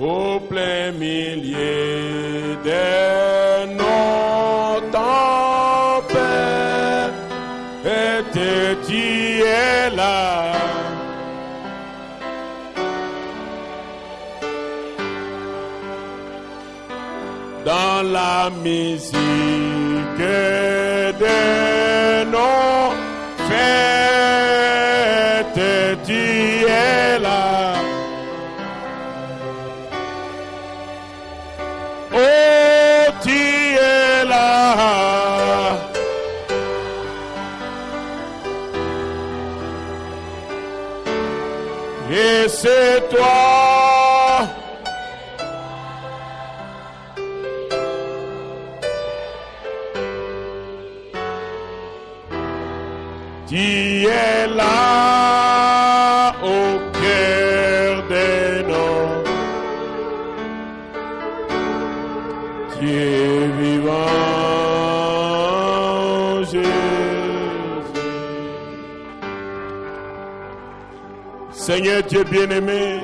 au plein milieu de nos tempêtes, et tu es là. Dans la musique de nos fêtes, tu es là. Oh, tu es là. Et c'est toi. Tu es là au cœur de nos. Tu es vivant, Jésus. Seigneur Dieu bien-aimé,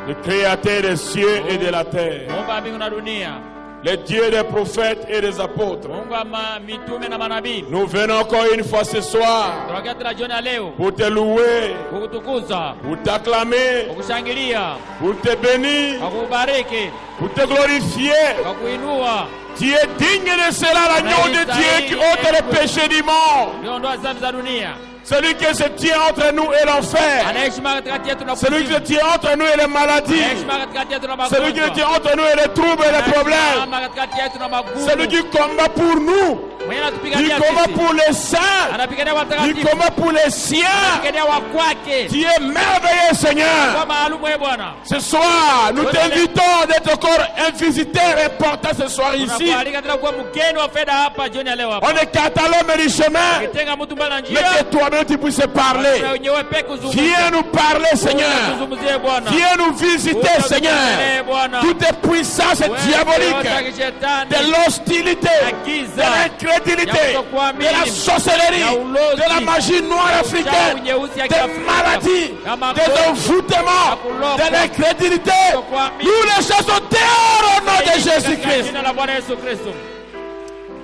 le Créateur des cieux et de la terre, le Dieu des prophètes et des apôtres, nous venons encore une fois ce soir pour te louer, pour t'acclamer, pour te bénir, pour te glorifier. Tu es digne de cela, l'agneau de Dieu qui ôte les péchés du monde. Celui qui se tient entre nous et l'enfer. Celui qui se tient entre nous et les maladies. Celui qui se tient entre nous et les troubles et les problèmes. Celui qui combat pour nous. Il combat pour les saints. Il combat pour les siens. Tu es merveilleux, Seigneur. Ce soir, nous t'invitons d'être encore un visiteur important ce soir ici. On est catalogue du chemin. Mais que toi-même tu puisses parler. Viens nous parler, Seigneur. Viens nous visiter, Seigneur. Toutes les puissances diaboliques, de l'hostilité, de l'incrédulité, de la sorcellerie, de la magie noire africaine, des maladies, des envoûtements, de l'incrédulité, nous les chassons dehors au nom de Jésus-Christ.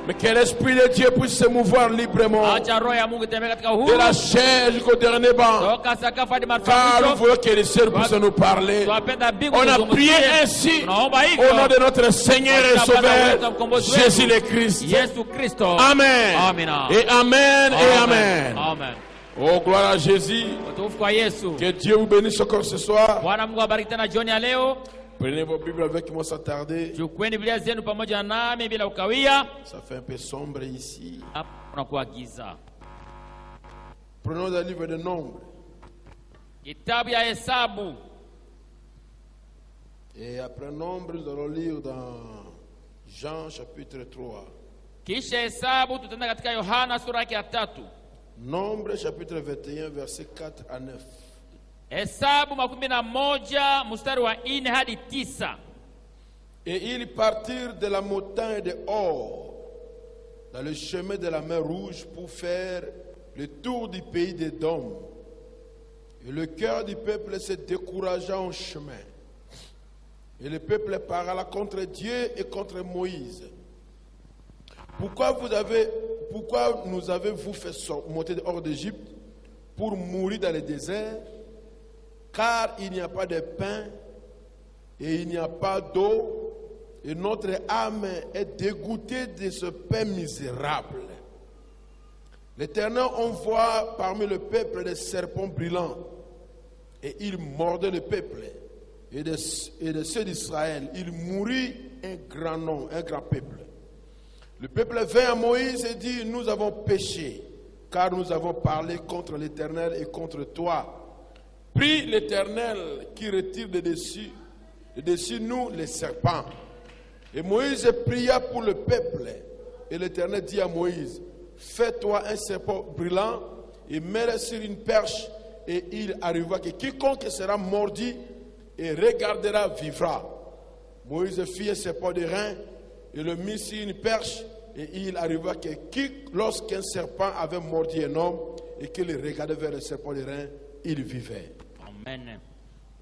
Mais que l'Esprit de Dieu puisse se mouvoir librement de la chair jusqu'au dernier banc. Car nous voulons que les sœurs puissent nous parler. On a prié ainsi au nom de notre Seigneur et Sauveur Jésus le Christ. Amen. Et amen et amen. Oh, gloire à Jésus. Que Dieu vous bénisse encore ce soir. Prenez vos Bibles avec moi sans tarder. Ça fait un peu sombre ici. Prenons le livre de Nombres. Et après Nombre, nous allons lire dans Jean chapitre 3. Nombre chapitre 21, versets 4 à 9. Hesabu 11 mstari wa 4 hadi 9. Et ils partirent de la montagne de Hor dans le chemin de la mer Rouge pour faire le tour du pays d'Édom. Et le cœur du peuple se découragea en chemin. Et le peuple parla contre Dieu et contre Moïse. Pourquoi nous avez-vous fait monter hors d'Égypte pour mourir dans le désert? Car il n'y a pas de pain et il n'y a pas d'eau, et notre âme est dégoûtée de ce pain misérable. L'Éternel envoie parmi le peuple des serpents brûlants, et il mordait le peuple, et de ceux d'Israël, il mourut un grand nombre, un grand peuple. Le peuple vint à Moïse et dit: nous avons péché, car nous avons parlé contre l'Éternel et contre toi. Prie l'Éternel qui retire de dessus nous les serpents. Et Moïse pria pour le peuple. Et l'Éternel dit à Moïse: fais-toi un serpent brûlant et mets-le sur une perche. Et il arrivera que quiconque sera mordu et regardera vivra. Moïse fit un serpent de rein et le mit sur une perche. Et il arriva que lorsqu'un serpent avait mordu un homme et qu'il regardait vers le serpent de rein, il vivait. Amen.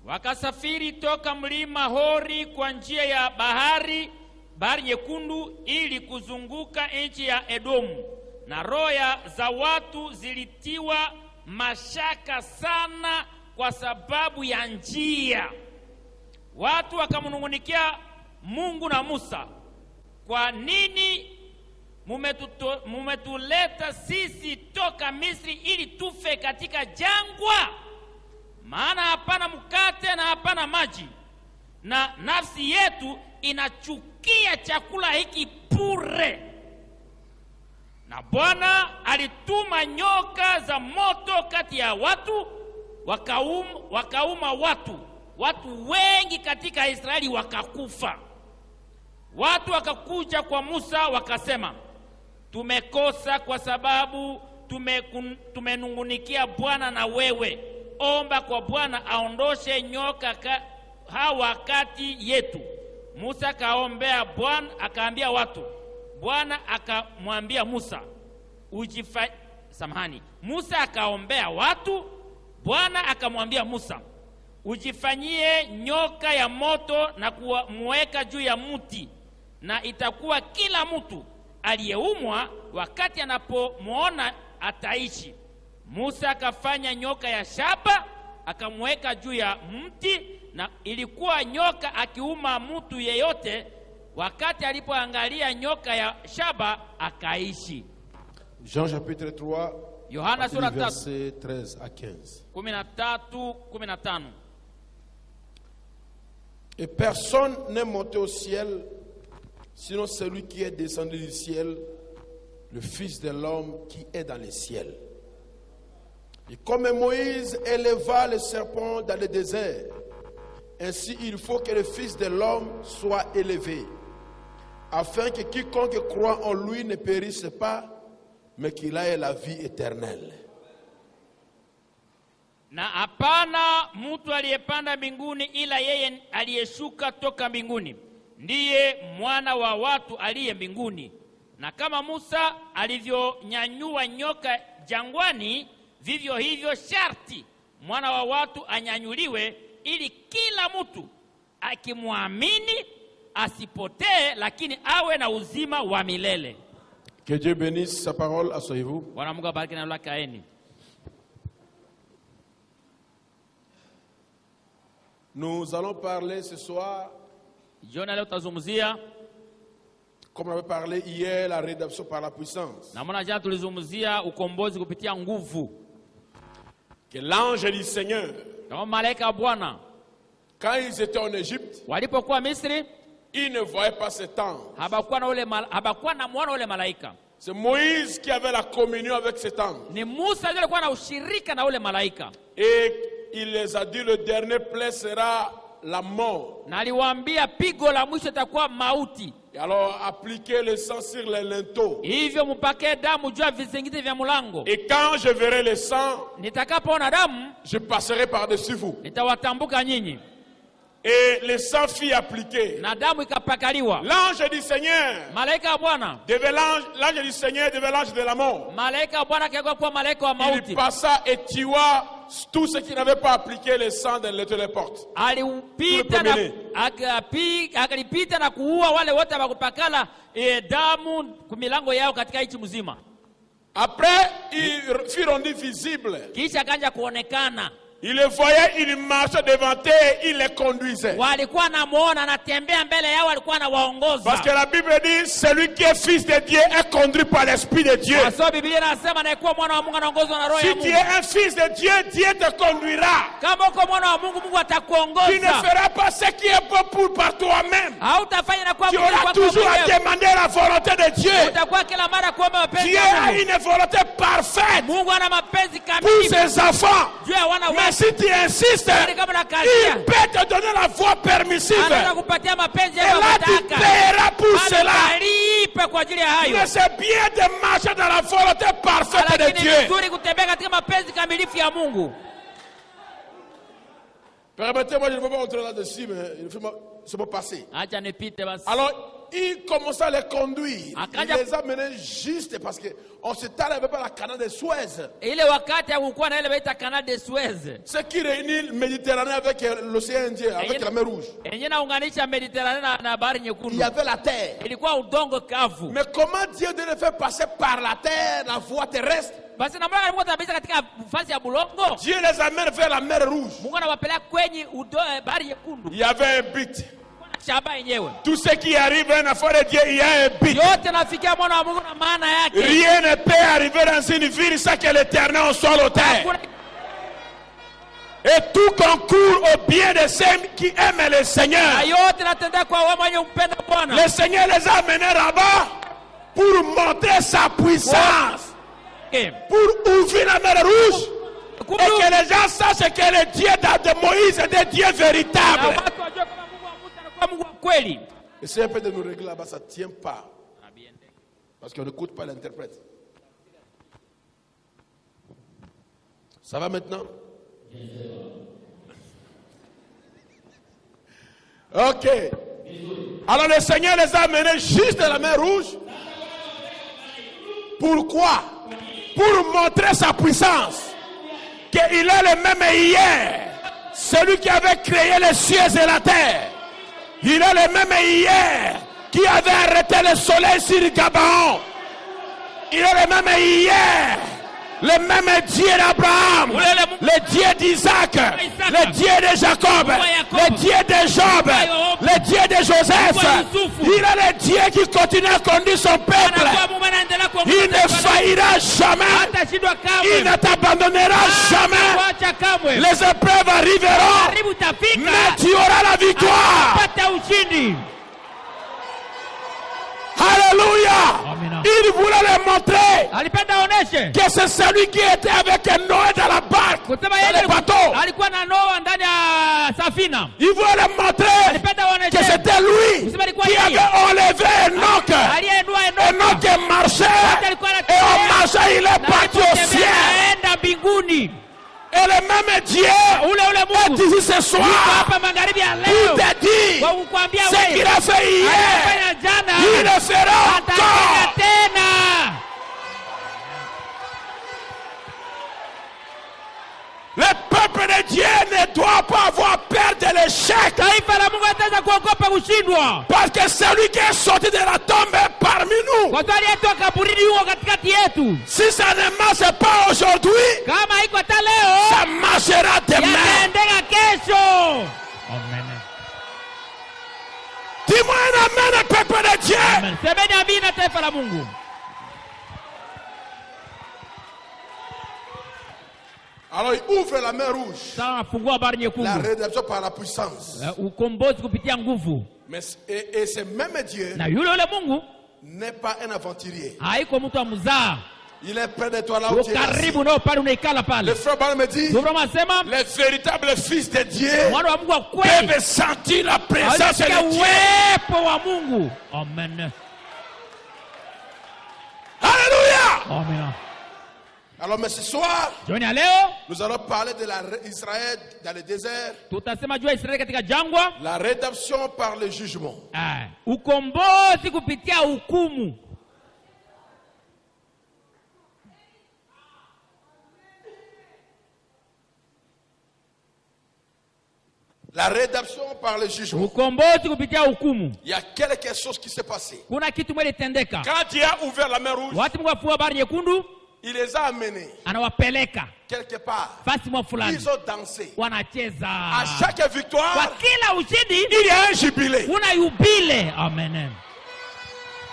Wakasafiri toka mlima Hori kwa njia ya bahari Nyekundu ili kuzunguka nchi ya Edomu, na roho za watu zilitiwa mashaka sana kwa sababu ya njia. Watu wakamnungunikia Mungu na Musa, kwa nini mumetuleta sisi toka Misri ili tufe katika jangwa? Maana hapana mkate na hapana maji, na nafsi yetu inachukia chakula hiki bure. Na Bwana alituma nyoka za moto kati ya watu, wakauma watu wengi katika Israeli wakakufa. Watu wakakuja kwa Musa wakasema, tumekosa kwa sababu tumenungunikia Bwana na wewe. Omba kwa Bwana aondoshe nyoka hawa kati yetu. Musa kaombea Bwana, akaambia watu. Bwana akamwambia Musa, Musa akaombea watu. Bwana akamwambia Musa, ujifanyie nyoka ya moto na kumweka juu ya mti, na itakuwa kila mtu aliyeumwa wakati anapomuona ataishi. Musa akafanya nyoka ya shaba, akamweka juu ya mti, na ilikuwa nyoka akiuma mtu yeyote, wakati alipoangalia nyoka ya shaba akaishi. Jean chapitre 3, Yohana sura 3, verset 13 à 15. 13-15. Et personne n'est monté au ciel, sinon celui qui est descendu du ciel, le Fils de l'homme qui est dans les ciels. Et comme Moïse éleva le serpent dans le désert, ainsi il faut que le Fils de l'homme soit élevé, afin que quiconque croit en lui ne périsse pas, mais qu'il ait la vie éternelle. Na hapana mtu aliyepanda mbinguni ila yeye aliyeshuka toka mbinguni, ndiye mwana wa watu aliye mbinguni. Na kama Musa alivyonyanyua nyoka jangwani, vivyo hivyo sharti mwana wa watu anyanyuliwe, ili kila mtu akimwamini asipotee, lakini awe na uzima wa milele. Que Dieu bénisse sa parole, asseyez-vous. Bwana Mungu abariki neno lake, kaeni. Nous allons parler ce soir, Jioni leo tutazungumzia, comme on avait parlé hier, la rédemption par la puissance. na mwana jana tulizungumzia ukombozi kupitia nguvu. Que l'ange du Seigneur, Kama malaika wa Bwana quand ils étaient en Égypte, walipokuwa Misri, ils ne voyaient pas cet ange. habakuwa na muona ule malaika. C'est Moïse qui avait la communion avec cet ange. Ni Musa ndiye alikuwa na ushirika na ule malaika. Et il les a dit, le dernier plaie sera la mort. Na aliwaambia pigo la mwisho itakuwa mauti. Et alors appliquez le sang sur les linteaux. Hivyo mpake damu juu ya vizingiti vya mlango. Et quand je verrai le sang, Nitakapoona damu, je passerai par-dessus vous. nitawatambuka nyinyi. Et le sang fut appliqué. Na damu ikapakaliwa. L'ange du Seigneur Malaika wa Bwana, l'ange du Seigneur devait l'ange de la mort. malaika wa Bwana akakuwa kuwa malaika wa Il mauti. passa et tua tous ceux qui n'avaient pas appliqué le sang dans les portes. Alipita na akalipita na kuua wale wote wakupakala damu kumilango yao katika nchi mzima. Après, il fut rendu visible. Kisha akaanza kuonekana. Il les voyait, il marchait devant eux, il les conduisait. Walikuwa namuona anatembea mbele yao, walikuwa na waongoza. Parce que la Bible dit, celui qui est fils de Dieu est conduit par l'Esprit de Dieu. Kwa sababu Biblia inasema na kuwa mwana wa Mungu anaongozwa na roho ya Si Mungu. tu es un fils de Dieu, Dieu te conduira. Kama uko mwana wa Mungu, Mungu atakuongoza. Tu ne feras pas ce qui est bon pour par toi-même. Hautafanya na kwa Tu Mungu auras kwa toujours à mwenyewe. demander la volonté de Dieu. Utakuwa kila mara kuomba mapenzi Dieu ya a Mungu. une volonté parfaite Mungu ana mapenzi pour kamili ses enfants. juu ya wana Mais wake. si tu insistes, Kama na il kazi peut te donner la voie permissive. anaweza kupatia mapenzi Et yako là, tu unataka. paieras pour cela. Alipe kwa ajili ya hayo. Mais c'est bien de marcher dans la volonté parfaite de Lakini Dieu. vizuri kutembea katika mapenzi kamilifu ya Mungu. Permettez-moi, je ne veux pas entrer là-dessus, mais c'est mon passé. Acha nipite basi. Alors, il commençait à les conduire. Akaja- Il les a menés juste parce qu'on se n'avait pas la canal de Suez. ile wakati hakukuwa na ile baita canal de Suez Ce qui réunit le Méditerranée avec l'océan Indien, avec la mer Rouge. yenye naunganisha Mediterane na bahari Il nyekundu. y avait la terre. Ilikuwa udongo kavu. Mais comment Dieu devait faire passer par la terre, la voie terrestre? Basi na Mungu alikuwa tabisa katika nafasi ya bulongo. Dieu les amène vers la mer Rouge. Mungu anawapeleka kwenye bahari nyekundu. Il y avait un but. Shaba yenyewe. Tout ce qui arrive à une affaire de Dieu, il y a un but. Yote nafikia mwana wa Mungu na maana yake. Rien ne peut arriver dans une ville sans que l'Éternel soit l'auteur. Hakuna- Et tout concourt au bien de ceux qui aiment le Seigneur. Na yote natendea kwa wema wenye kumpenda Bwana. Le Seigneur les a amenés là-bas pour montrer sa puissance, pour ouvrir la mer Rouge et que les gens sachent que le Dieu de Moïse est un Dieu Na véritable. watu wajue kama Mungu wa Musa anakuwa Mungu wa kweli. Essayez un peu de nous régler là-bas, ça ne tient pas. Parce qu'on n'écoute pas l'interprète. Ça va maintenant? Ok. Alors le Seigneur les a amenés juste à la mer Rouge. Pourquoi? Pour montrer sa puissance. Qu'il est le même hier. Celui qui avait créé les cieux et la terre. Il est le même hier qui avait arrêté le soleil sur Gabaon. Il est le même hier. Le même Dieu d'Abraham, le Dieu d'Isaac, le Dieu de Jacob, le Dieu de Job, le Dieu de Joseph. Il est le Dieu qui continue à conduire son peuple. Il ne faillira jamais. Il ne t'abandonnera jamais. Les épreuves arriveront, mais tu auras la victoire. Alléluia. Amina. Il voulait le montrer Alipenda aoneshe que c'est celui qui était avec Noé dans la barque, kusema dans yeye le bateau. alikuwa na Noa ndani ya safina. Il voulait le montrer Alipenda que aoneshe c'était lui kusema alikuwa qui yeye avait enlevé Enoch. aliyeinua Enoch Enoka. marchait alikuwa et anatembea, on marchait, il est na parti au alipotembea ciel. anaenda mbinguni. Et le même Dieu Ule est Mungu ici ce yuko soir hapa magharibi ya pour leo te dire kwa kukwambia ce qu'il wewe a fait hier, alifanya jana il le fera atafanya encore. tena. Le peuple de Dieu ne doit pas avoir peur de l'échec. Taifa la Mungu hataweza kuogopa kushindwa, Parce que celui qui est sorti de la tombe est parmi nous. kwa sababu aliyetoka kaburini yuko katikati yetu. Si ça ne marche pas aujourd'hui, Kama haiko hata leo, ça marchera demain. yataendeka kesho. Amen. Dis-moi un amen, peuple de Dieu. Amen. Semeni amina, taifa la Mungu. Alors il ouvre la mer Rouge. Sasa nafungua bahari La nyekundu, rédemption par la puissance. ukombozi kupitia nguvu. Et ce même Dieu Na yule Mungu n'est pas un aventurier. haiko mtu wa mzaa, Il est près de toi là où tu es assis. karibu nao pale unaikala Le pale. frère Barnabas me dit, Ndio anasema les véritables fils de Dieu mwana wa Mungu wa kweli peuvent sentir la présence anasikia de Dieu. uwepo wa Mungu. Amen. Alléluia. Amina. Alors mais ce soir, Jioni ya leo nous allons parler de l'Israël dans le désert. tutasema juu ya Israeli katika jangwa. La rédemption par le jugement. Ukombozi kupitia hukumu. La rédemption par le jugement. Ukombozi kupitia hukumu. Il y a quelque chose qui s'est passé. Kuna kitu mwele tendeka. Quand Dieu a ouvert la mer Rouge, Watu Mungu afungua bahari nyekundu, il les a amenés anawapeleka quelque part. fasi mwa fulani, Ils ont dansé. wanacheza. À chaque victoire, Kwa kila ushindi il y a un jubilé. kuna yubile. Amen.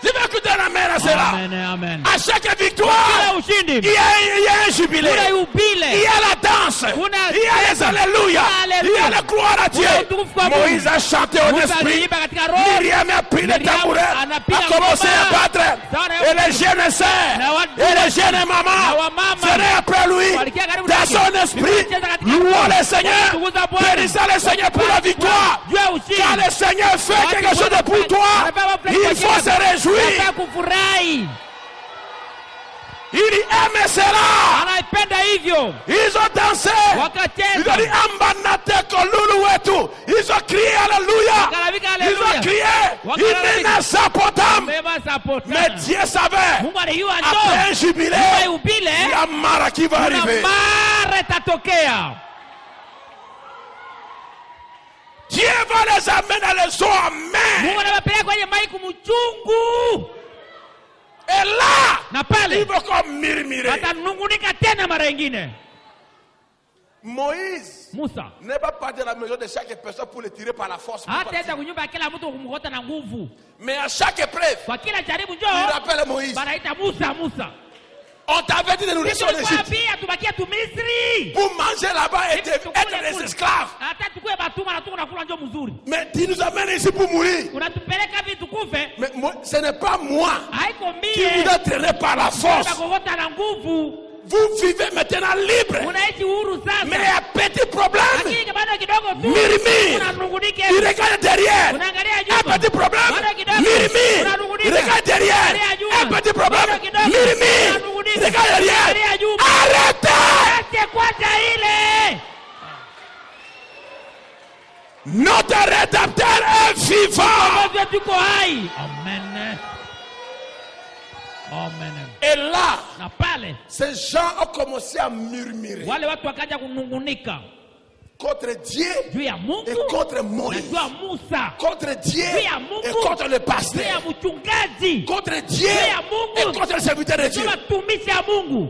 Je vais écouter la mer à cela. Amen. Amen. À chaque Kila victoire, ushindi il y a un jubilé. kuna Il y yubile. a la danse. Il y a les alléluia. Il y a la gloire à Dieu. Moïse a chanté au Musa esprit. aliimba katika roho. Myriam a pris le Myriam tambouret, anapiga a commencé ngoma. à battre. Et les jeunes sœurs, Na watu- et les jeunes na mamans wamama. venaient après lui Walikia karibu dans nake. son esprit. Wanacheza katika Louons roho. le Seigneur. Wanatukuza Bwana. Bénissons le Seigneur pour la victoire. Juu ya ushindi. Quand le Seigneur fait Watu quelque chose de pour wanafanya- toi, wanafanya fulani il kwa faut ajili se yako. réjouir. Wanafanya kufurahi. Il aime cela. Anaipenda hivyo. Ils ont dansé. Ils Wakacheza. ont dit Ambanate Kolulu wetu. Ils ont crié Alléluia. Wakalavika Ils haleluya. ont crié, il n'a sa potam. Mais Dieu savait, Mungu alijua après un jubilé, ubile il y a Mara qui va arriver. mara itatokea. Dieu va les amener dans les eaux amères. Mungu anawapeleka kwenye maji kumchungu. Et là, Na pale il va comme murmurer. atanungunika tena mara nyingine. Moïse Musa n'est pas parti de la maison de chaque personne pour le tirer par la force. hataenda kunyumba ya kila mtu kumkota na nguvu. Mais à chaque épreuve, Kwa kila jaribu il njoo rappelle Moïse. banaita Musa. On t'avait dit de nous laisser en Égypte Tukwambia tubakie tu Misri. pour manger là-bas et être des esclaves. Hata tukue batuma na tunakula njoo mzuri. Mais tu nous amènes ici pour mourir. Unatupeleka vitu kufe. Mais ce n'est pas moi Haiko qui vous mie. a traîné par la force. Bakokota na nguvu. Vous vivez maintenant libre. Unaishi uhuru sasa. Mais il y a un petit problème. Lakini bado kidogo tu. Murmure. Unanungunika. Il regarde derrière. Unaangalia Un nyuma. petit problème. Bado kidogo. Murmure. Unanungunika. Il regarde derrière. Angalia nyuma. Un petit problème. Bado kidogo. Murmure. Unanungunika. Il regarde derrière. Angalia nyuma. Arrêtez. Ache kwanza ile. Notre rédempteur est vivant. Mungu tuko hai. Amen. Amen. Et là, Na pale ces gens ont commencé à murmurer wale watu wakaja kunungunika contre Dieu juu ya Mungu et contre na Moïse. juu ya Musa, Contre Dieu juu ya Mungu et contre le juu ya pasteur. mchungaji, Contre Dieu ya Mungu. et contre le serviteur de juu Dieu. ya mtumishi ya Mungu.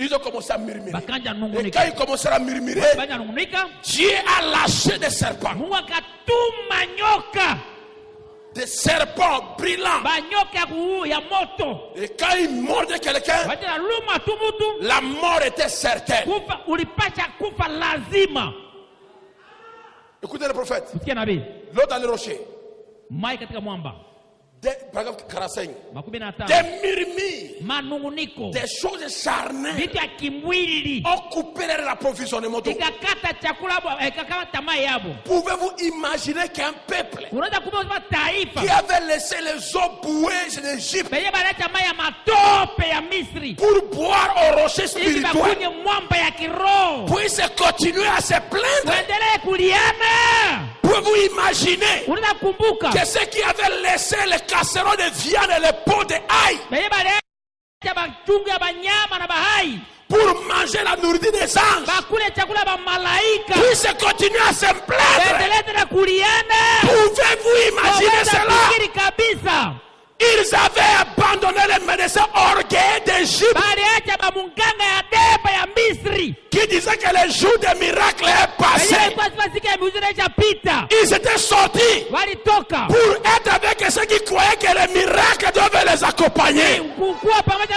Ils ont commencé à murmurer. Bakanja Et quand nungunika. ils commencèrent à murmurer, Bakanja nungunika. Dieu a lâché des serpents. Mungu akatuma nyoka, Des serpents brillants. banyoka ya moto. Et quand ils mordaient quelqu'un, Wacha luma tu mtu, la mort était certaine. kufa ulipasha kufa lazima. Écoutez le prophète. Sikia nabii. L'eau dans le rocher. Mai katika mwamba. Par exemple, 45. 15. Des murmures. Manunguniko. Des choses charnelles Vitu ya kimwili. ont coupé leur approvisionnement d'eau. Ikakata chakula ikakata mai yabo. Pouvez-vous imaginer qu'un peuple Unaweza kuona taifa qui avait laissé les eaux boueuses d'Égypte benye baleta mai ya matope ya Misri pour boire au rocher ili spirituel bakunye mwamba ya kiroho puisse continuer à se plaindre? waendelee kuliana? Pouvez-vous imaginer Unaweza kumbuka que ceux qui avaient laissé les casseroles de viande et les pots de ail benye baleta bachungu ya banyama na bahai pour manger la nourriture des anges bakule chakula ba malaika puissent continuer à se plaindre? waendelee tena kuliana? Pouvez-vous imaginer cela? Fikiri kabisa Ils avaient abandonné les médecins orgueilleux d'Égypte baliacha bamunganga ya deba ya Misri qui disaient que le jour des miracles est passé. Ils étaient sortis walitoka pour être avec ceux qui croyaient que les miracles devaient les accompagner. kuwa pamoja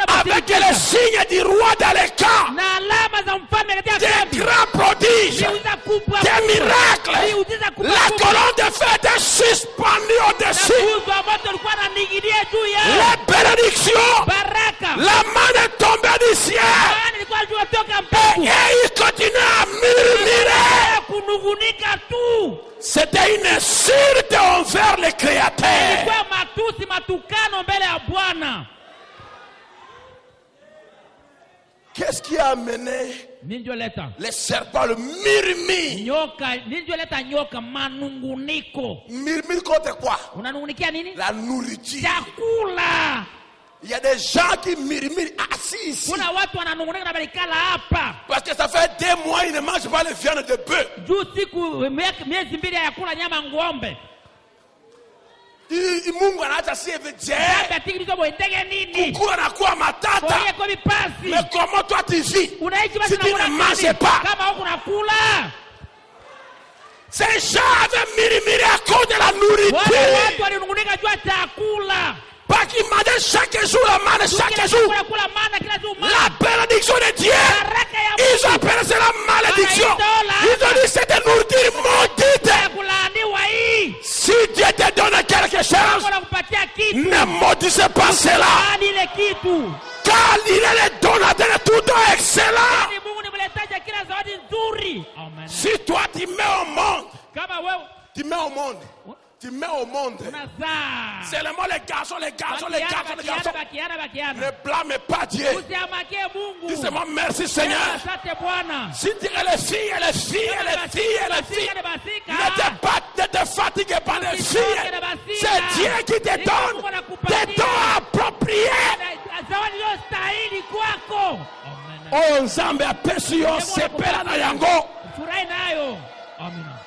Avec les signes du roi dans les camps, na alama za mfalme katika des kambi, grands prodiges, miujiza kubwa des miracles. miujiza kubwa La kubwa. colonne de feu était suspendue Na au-dessus. nguzo ya moto ilikuwa inaning'inia juu ya Les bénédictions, baraka. la main est tombée du ciel. Maana ilikuwa inatoka Et mbingu. ils continuaient à murmurer. Kunungunika tu. C'était une insulte envers le Créateur. Ilikuwa matusi, matukano mbele ya Bwana. Qu'est-ce qui a amené Ninjoleta les serpents, le murmure? nyoka, ninjoleta nyoka, manunguniko. Murmure contre quoi? Unanungunikia nini? La nourriture. Chakula. Il y a des gens qui murmurent assis ici. Kuna watu wananungunika na balikala hapa. Parce que ça fait 2 mois, ils ne mangent pas les viandes de bœuf. Juu siku miezi mbili ya kula nyama ng'ombe. Mungu anaacha si evident. Atikilizo boendege nini? Kuku anakuwa matata. Oye kwa bipasi. Mais comment toi tu vis? Unaishi basi Si tu ne manges pas. kama huko nakula. Ces gens avaient murmuré à cause de la Wale nourriture. watu walinungunika juu ya chakula. Pas qu'ils mangeaient chaque jour la manne, chaque jour. Kula mana kila siku mana. La bénédiction de Dieu. Baraka ya Ils ont appelé ça la malédiction. Ils ont dit c'était nourriture maudite. ya kulaaniwa hii. Si Dieu te donne quelque chose, Bwana kupatia kitu. ne maudissez pas cela. Laani ile kitu. Car il est le donateur de tout don excellent. Ni Mungu ni mletaji kila zawadi nzuri. Amen. Si toi tu mets au monde, Kama wewe tu mets au monde, Tu mets au monde. unazaa. Seulement les garçons. Bakiana. Ne blâme pas Dieu. Usiamakie Mungu. Dis seulement merci Seigneur. Asante Bwana. Si tu es les filles. Ne te fatigue pas les filles. C'est Dieu qui te donne des dons appropriés. Zawadi iliyostahili kwako. Oh Nzambe apesi yo sepela na yango. Furahi nayo. Amina.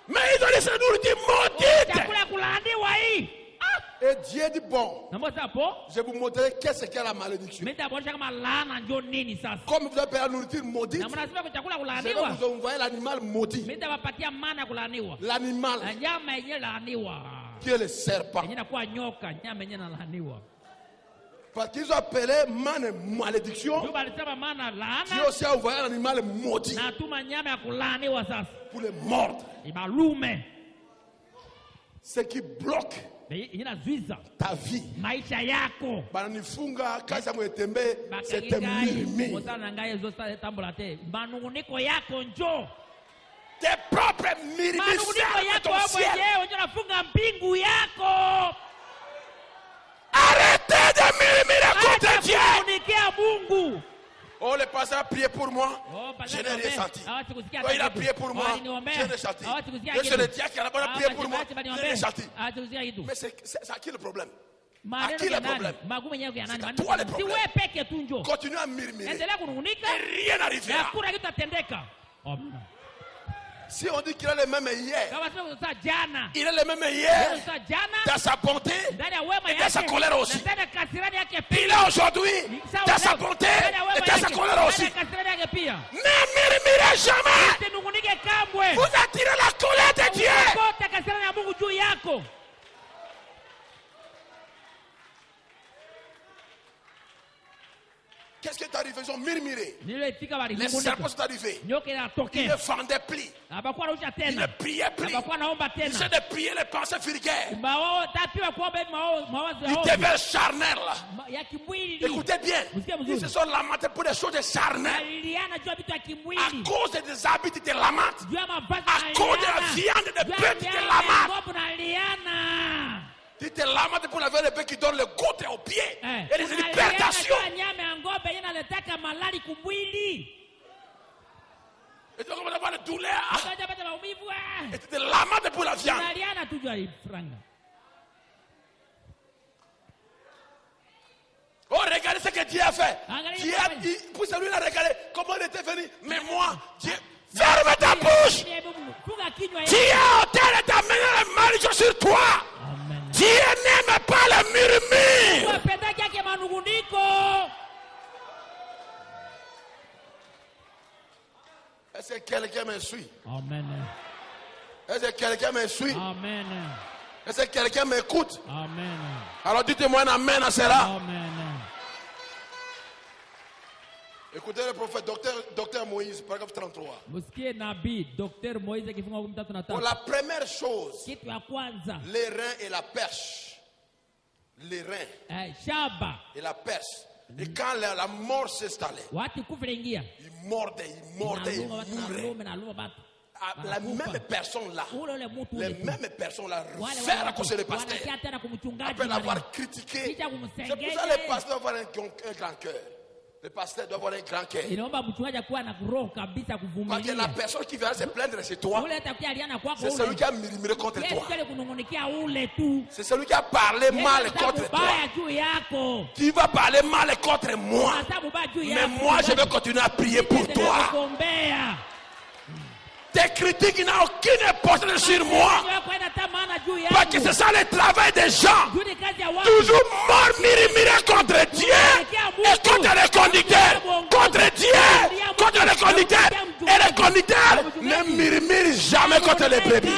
Mais ils ont dit c'est nourriture maudite. Chakula kulaaniwa hii. Et Dieu dit bon. Na mbona hapo? Je vais vous montrer qu'est-ce qu'est la malédiction. Mimi nitaonyesha kama laana ndio nini sasa. Comme vous avez la nourriture maudite, Na mnasema kwa chakula je vais kulaaniwa. vous envoyer l'animal maudit. Mimi nitawapatia mana kulaaniwa. L'animal Nyama yenyewe laaniwa. qui est le serpent. Yenyewe inakuwa nyoka, nyama yenyewe inalaaniwa. Parce qu'ils ont appelé man malédiction. Ndio alisema mana Dieu laana aussi a envoyé l'animal maudit na tuma nyama ya kulaaniwa sasa. pour les mordre. Ibalume. Ce qui bloque Inazuiza ta vie. maisha yako. Bananifunga kazi yangu etembe, c'était mirimi. Mosana ngaye zosa tambula te. Manunguniko yako njoo. Tes propres mirimi Manunguniko servent yako ton wewe ciel. mwenyewe ndio unafunga mbingu yako. Arrêtez de murmurer contre Dieu. Kununikia Mungu. Oh, le pasteur a prié pour moi. Oh, Je n'ai rien senti. Hawatikusikia Oh, il a kitu. prié pour moi. Waliniombea. Je n'ai senti. Hawatikusikia Je kitu. le dis à qui a prié pour moi. Je n'ai senti. Hawatikusikia kitu. Mais c'est à qui le problème? Maneno Qui le ya nani? problème? Magumu yenyewe ya nani? C'est à toi le Si problème. wewe peke tu njoo. Continue à murmurer. Endelea kunungunika. Et rien n'arrivera. Hakuna kitu tatendeka. Amina. Si on dit qu'il est le même hier, Kama sio sasa jana. il est le même hier Sasa jana. dans sa bonté Ndani ya wema et dans sa yake. colère aussi. Na ndani ya kasirani yake Il pia. est aujourd'hui dans sa bonté et dans sa colère aussi. Ndani ya kasirani yake pia. Ne murmurez jamais. Usinungunike kamwe. Vous attirez la colère de Dieu. Ukota kasirani ya Mungu juu yako. Qu'est-ce qui est arrivé? Ils ont murmuré. Nilifika Les walinungunika. serpents sont arrivés. Nyoka Ils inatokea. ne vendaient plus. Hapakuwa nausha Ils ne tena. priaient plus. Hapakuwa naomba Ils tena. essaient de prier les pensées vulgaires. Tapiwa kuomba mawazo Ils ya deviennent charnels. ya kimwili. Écoutez bien. Msikie Ils mzuri. se sont lamentés pour des choses charnelles. Aliliana juu ya vitu ya À kimwili. cause des habits de lamentent. Juu ya mavazi À cause de la viande de bœuf qui te lamentent. unaliana. Tu te lamentes pour la viande de bœuf qui donne le goutte aux pieds. Et les hypertensions. Nyama ya ng'ombe inaletaka malali kumwili. Et tu commences à avoir des douleurs. Unapata maumivu. Et tu te lamentes pour la viande. Unaliana tu juu ya franga. Oh, regardez ce que Dieu a fait. Regardez Dieu ce a que- dit, pour celui là, regardez comment il était venu. Mais moi, Dieu, ferme ta bouche. Funga kinywa Dieu a ôté d'amener la malédiction sur toi. Amen. Dieu n'aime pas le murmure. Wapendake yake manunguniko. Est-ce que quelqu'un me suit? Amen. Est-ce que quelqu'un me suit? Amen. Est-ce que quelqu'un m'écoute? Amen. Alors dites-moi un amen à cela. Amen. Écoutez le prophète, docteur Moïse, paragraphe 33. Musikie nabii Dr. Moise kifunga 13:3. Pour la première chose, Kitu ya kwanza, les reins et la perche. Les reins shaba. et la perche. Et quand la mort s'installait, Watu kufiringia. il mordait, il mourait. Naluma batu. La même personne là, Ule ule mutu les ule tu. mêmes personnes là, Wale faire à watu cause des pasteurs. wanakia tena kumchungaji Après wale. l'avoir critiqué, Kisha c'est pour kumsengenya. ça que les pasteurs doivent avoir un grand cœur. Les pasteurs doivent avoir un grand cœur. Inaomba mchungaji akuwa na roho kabisa Parce que kuvumilia. la personne qui vient se plaindre chez toi, Ule atakuwa aliana kwako c'est celui ule. qui a murmuré contre Yeye toi. ndiye kunungunikia ule tu. C'est celui qui a parlé mal Yeye contre toi. baya juu yako. Tu vas parler mal contre moi. Anasabu baya juu Mais yako. moi, je vais continuer à prier pour toi. Kuombea. Tes critiques n'ont aucune importance sur moi. Parce que c'est ça le travail des gens. Toujours mort murmurer contre Dieu et contre les conducteurs. Contre Dieu, contre les conducteurs. Et les conducteurs ne murmurent jamais contre les brebis.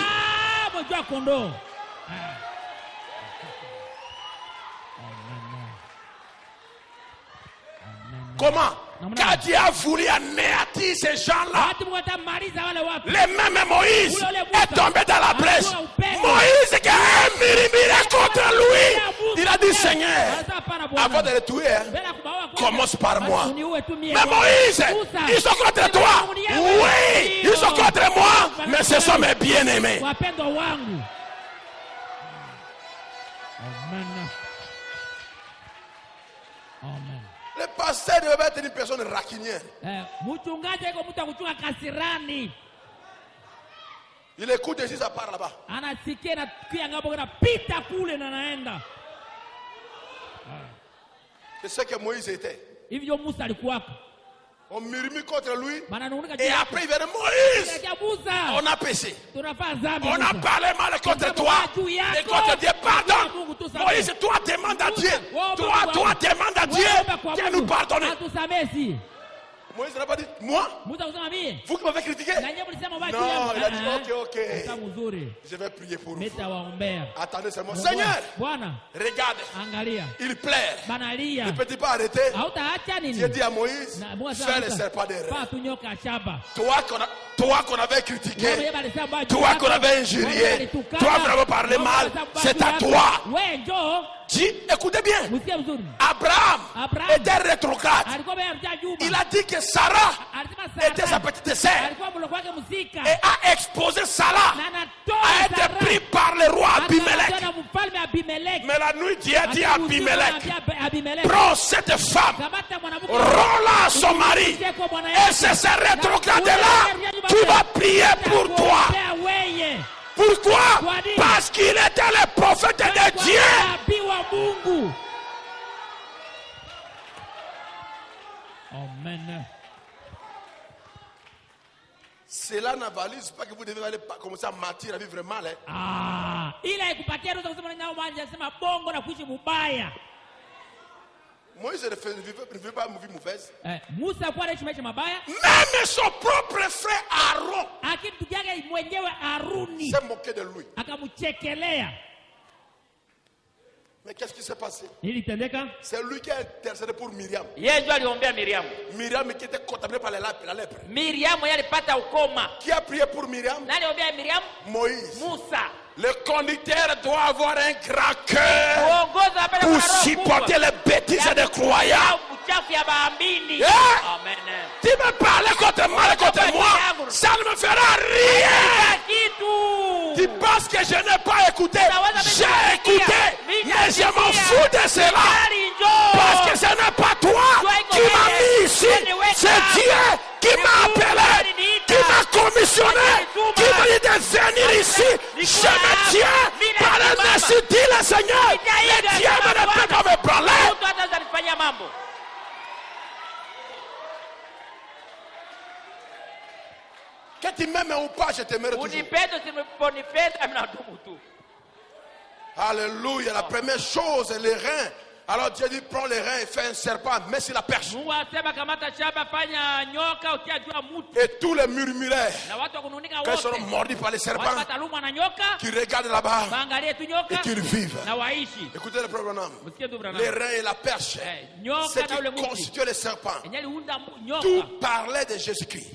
Comment? Quand Dieu a voulu anéantir ces gens-là, le même Moïse est tombé dans la brèche. Moïse qui a murmuré contre lui, il a dit Seigneur, avant de les tuer, commence par moi. Mais Moïse, ils sont contre toi. Oui, ils sont contre moi, mais ce sont mes bien-aimés. Le pasteur devait être une personne rancunière. Il écoute ici, ça part là-bas. C'est ce que Moïse était. On murmure contre lui. Et après il vient de Moïse. On a péché. On a parlé mal contre toi. Et contre Dieu, pardon. Moïse, toi demande à Dieu. Toi demande à Dieu. Dieu nous pardonne. Moïse n'a pas dit, moi? Vous qui m'avez critiqué? Non, il a dit, ok. Je vais prier pour vous. Attendez seulement. Seigneur, regarde. Il pleure. Ne peut-il pas arrêter? Dieu dit à Moïse, fais le serpent des reins. Toi qu'on avait critiqué, toi qu'on avait injurié, toi qu'on avait parlé mal, c'est à toi. Dis, écoutez bien, Abraham était rétrograde. Il a dit que Sarah était sa petite sœur et a exposé Sarah à être pris par le roi Abimelech. Mais la nuit, Dieu dit à Abimelech, prends cette femme, rends-la à son mari, et c'est ce rétrograde-là qui va prier pour toi. Pourquoi? Parce qu'il était le prophète de Dieu. Amen. Cela n'avalise pas que vous devez aller commencer à mentir, à vivre mal. Moïse ne vivait pas une vie mauvaise. Même son propre frère Aaron s'est moqué de lui. Mais qu'est-ce qui s'est passé? C'est lui qui a intercédé pour Myriam. Myriam qui était contaminée par la lèpre. Qui a prié pour Myriam? Moïse. Le conducteur doit avoir un grand cœur pour supporter les bêtises des croyants. Tu me parles contre moi, ça ne me fera rien. Tu penses que je n'ai pas écouté? J'ai écouté, mais je m'en fous de cela. Parce que ce n'est pas toi qui m'as mis ici, c'est Dieu qui m'a appelé, qui m'a commissionné, qui m'a dit de venir ici. Je me tiens par le merci, dit le Seigneur. Le Dieu ne peut pas me parler. Que tu m'aimes ou pas, je t'aimerai toujours. Alléluia. La première chose, les reins. Alors Dieu dit, prends les reins et fais un serpent, mets sur la perche. Et tous les murmuraires, quand ils seront mordus par les serpents, qui regardent là-bas et qui vivent. Écoutez le problème. Les reins et la perche, ce qui constitue les serpents, tout parlait de Jésus-Christ.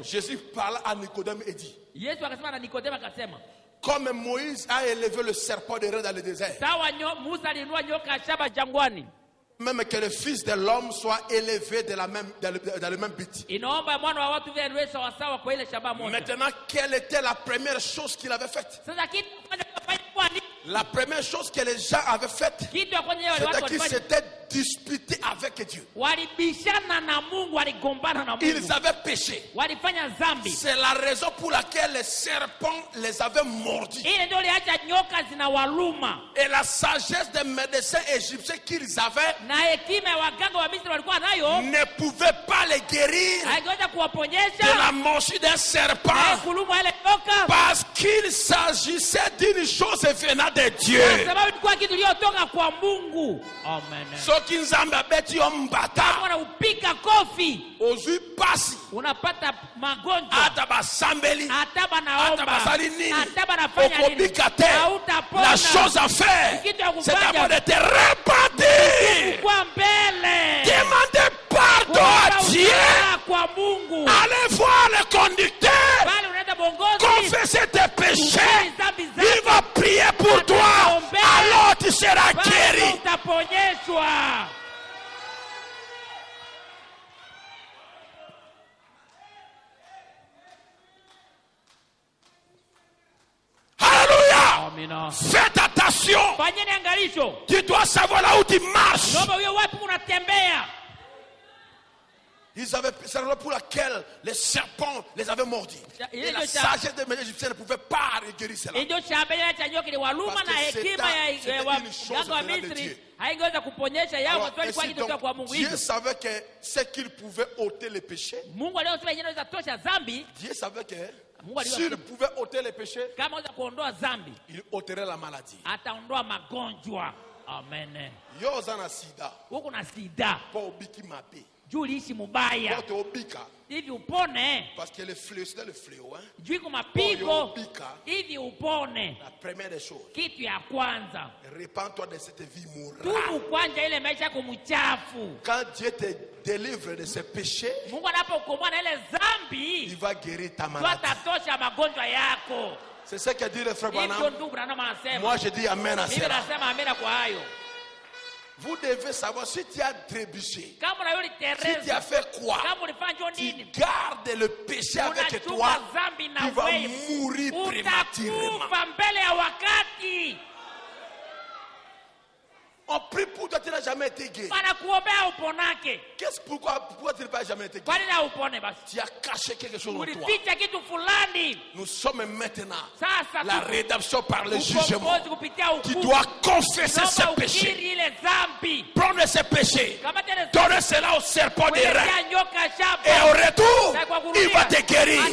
Jésus parlait à Nicodème et dit, comme Moïse a élevé le serpent de reins dans le désert, même que le Fils de l'homme soit élevé dans le même but. Maintenant, quelle était la première chose qu'il avait faite? La première chose que les gens avaient faite, c'était qu'ils s'étaient disputés avec Dieu. Ils avaient péché. C'est la raison pour laquelle les serpents les avaient mordus. Et la sagesse des médecins égyptiens qu'ils avaient ne pouvait pas les guérir de la morsure d'un serpent, parce qu'il s'agissait d'une chose venant de Dieu. Ce qui nous a bêtis en bataille, aujourd'hui passe, atabasambeli, atabasalinini, okobikate. La chose à faire, c'est d'abord de te repentir, demander pardon à Dieu, aller voir le conducteur, confesser tes péchés, il va prier pour toi, alors tu seras Faites attention. Fanyeni angalisho. Tu dois savoir là où tu marches. Naomba uwe wapi unatembea. C'est la raison pour laquelle les serpents les avaient mordis. Et la sagesse des Égyptiens ne pouvait pas guérir cela. Parce que c'était une chose venant de Dieu. Alors, donc, Dieu savait que c'est qu'il pouvait ôter les péchés. Dieu savait que s'il pouvait ôter les péchés, il ôterait la maladie. Amen. Yozana sida. Uko na sida. Pas obiki mabe. Juu uliishi mubaya. Pas obika. Hivi upone. Parce que le fléau, c'est le fléau, hein. Juu iko mapigo. Hivi upone. La première des choses. Kitu ya kwanza. Repends-toi de cette vie morale. Tubu kwanja ile maisha yako mchafu. Quand Dieu te délivre de ses péchés, Mungu anapokuokoa na ile dhambi, il va guérir ta maladie. Atatosha magonjwa yako. C'est ce que dit le frère Branham. Moi Moi je dis amen à cela. Vous devez savoir si tu as trébuché, si tu as fait quoi, tu gardes le péché avec toi, tu vas mourir prématurément. On prie pour toi, tu n'as jamais été guéri. Pourquoi tu n'as jamais été guéri? Tu as caché quelque chose en toi. Nous sommes maintenant la rédemption par le jugement. Tu dois confesser ses péchés. Prendre ses péchés. Donner cela au serpent des reins. Et au retour, il va te guérir.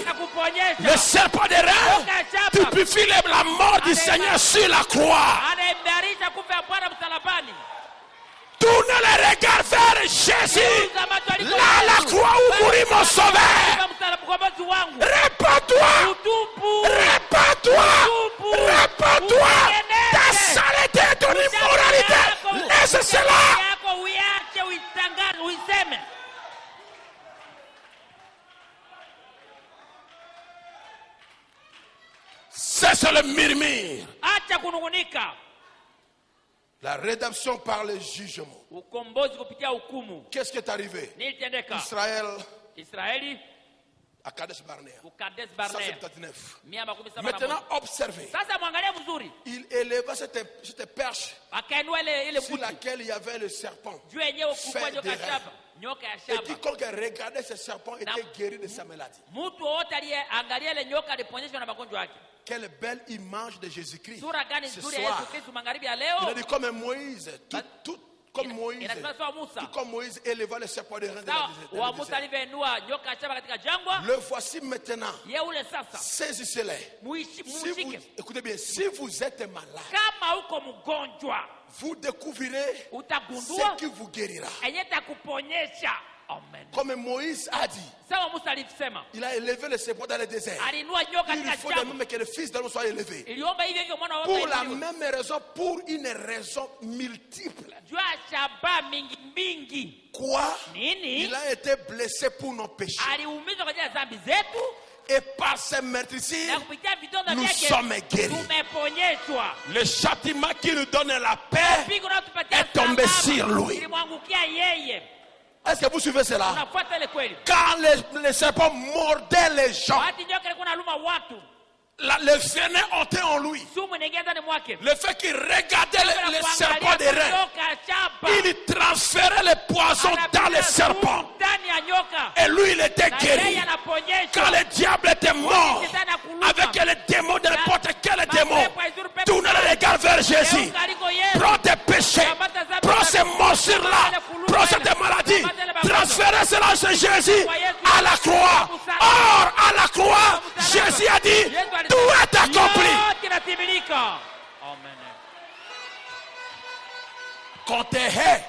Le serpent des reins typifie la mort du Seigneur sur la croix. Tournez les regards vers Jésus. Là, la croix où mourit mon sauveur. Répands-toi. Répands-toi. Répands-toi. Ta saleté, ton immoralité. Laisse cela. Cesse le murmure. La rédemption par le jugement. Qu'est-ce qui est arrivé? Israël à Kadesh Barnea. 179. Maintenant observez. Il éleva cette perche sur laquelle il y avait le serpent fait des rêves. Et quiconque regardait ce serpent était guéri de sa maladie. Quelle belle image de Jésus-Christ. Ce soir, il a dit comme Moïse, comme Moïse éleva le serpent des reins de la le voici maintenant. Saisissez-les. Écoutez bien, si vous êtes malade, vous découvrirez ce qui vous guérira. Amen. Comme Moïse a dit, il a élevé le serpent dans le désert. Il faut de même que le fils de l'homme soit élevé. Pour la même raison, pour une raison multiple. Quoi? Il a été blessé pour nos péchés. Et par ces meurtrissures, nous sommes guéris. Le châtiment qui nous donne la paix est tombé sur lui. Est-ce que vous suivez cela? Quand les serpents mordaient les gens, le venin entrait en lui. Le fait qu'il regardait les serpents des reins, il transférait les poisons dans les serpents. Et lui, il était guéri. Quand le diable était mort, avec les démons de n'importe quel démon, tourne le regard vers Jésus. Prends tes péchés, prends ces morsures-là, prends cette maladie, transférez cela sur Jésus à la croix. Or, à la croix, Jésus a dit, tout est accompli. Qu'on te hait,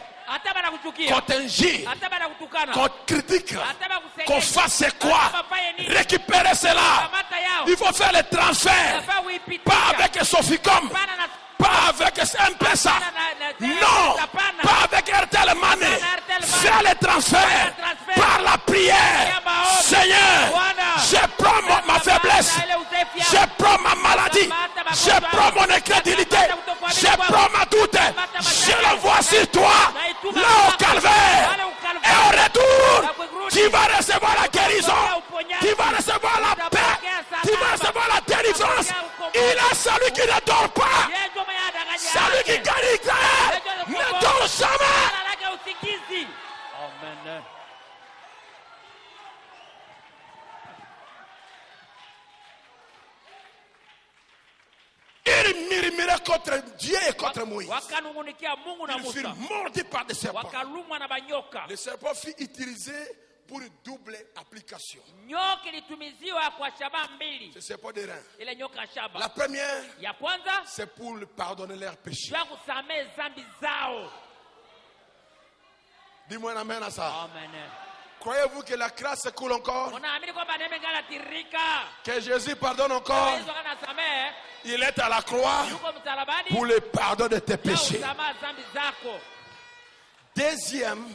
qu'on t'injure, qu'on critique, qu'on fasse quoi? Récupérer cela. Il faut faire le transfert. Pas avec Soficom, pas avec M-Pesa, non, pas avec RTL Money. Faire le transfert par la prière. Seigneur, je prends ma faiblesse, je prends ma maladie, je prends mon incrédulité, je prends ma doute, je l'envoie sur toi, là au calvaire. Et au retour, tu vas recevoir la guérison, tu vas recevoir la paix, tu vas recevoir la délivrance. Il est celui qui ne dort pas. l'égalité ne dort jamais. Amen. Ils murmuraient contre Dieu et contre Moïse. Ils furent mordus par des serpents. Le serpent fut utilisé pour une double application. Ce serpent de rein. La première, c'est pour pardonner leurs péchés. Dis-moi un amen à ça. Amen. Croyez-vous que la grâce coule encore? Que Jésus pardonne encore? Il est à la croix pour le pardon de tes péchés. Deuxième,